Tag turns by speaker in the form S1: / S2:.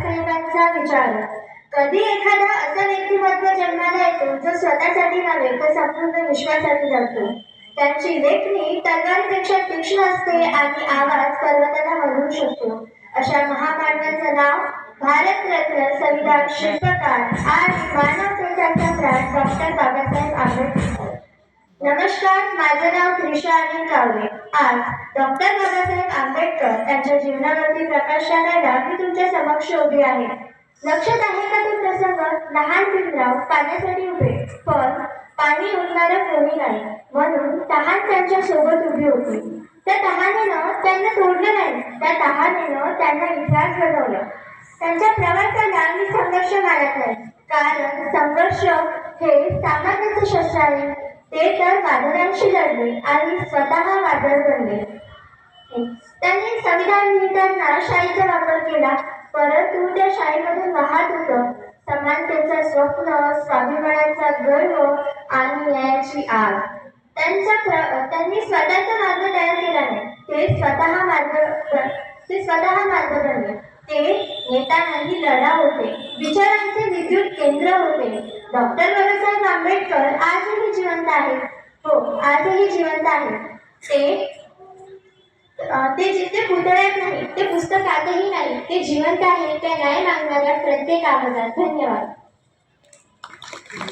S1: साहेबांचा विचार. कधी एखादा असा व्यक्तिमत्व जन्माला येतो जो स्वतःसाठी नव्हे तर संपूर्ण विश्वासाठी जगतो. त्यांची लेखणी तलवारीपेक्षा तीक्ष्ण असते आणि आवाज पर्वताला हलवू शकतो. अशा महामानवाचं नाव भारतरत्न, संविधान शिल्पकार आणि मानवतेचा सम्राट डॉक्टर बाबासाहेब आंबेडकर. नमस्कार, माझे नाव त्रिशा अनिल कावले. आज डॉक्टर बाबासाहेब आंबेडकर यांच्या जीवनावरती प्रकाश टाकायला मी तुमच्या समक्ष उभी आहे. लक्षात आहे का तो प्रसंग? लहान भीमराव पाण्यासाठी उभे, पण पाणी उरणारं कोणी नाही म्हणून तहान त्यांच्या सोबत उभी होती. त्या तहानेनं त्यांना तोडलं नाही, त्या तहानेनं त्यांना इतिहास घडवलं. त्यांच्या प्रवासाला मी संघर्ष मानत नाही, कारण संघर्ष हे सामान्यचं शस्त्र आहे. ते तर वादळांशी लढले आणि स्वतः वादळ बनले. त्यांनी संविधान लिहिताना शाईचा वापर केला, परंतु त्या शाईमधून वाहत होतं समानतेचं स्वप्न, स्वाभिमानाचा गर्व आणि न्यायाची आग. त्यांनी स्वतःचा मार्ग तयार केला नाही, ते स्वतः मार्ग बनले. ते नेता नाही, लढा होते, विचारांचे विद्युत केंद्र होते. डॉक्टर बाबासाहेब आंबेडकर आजही जिवंत आहेत. हो, आजही जिवंत आहेत. ते जिथे पुतळ्यात नाही, ते पुस्तकातही नाही, ते जिवंत आहे त्या न्याय मागणाऱ्या प्रत्येक आवाजात. धन्यवाद.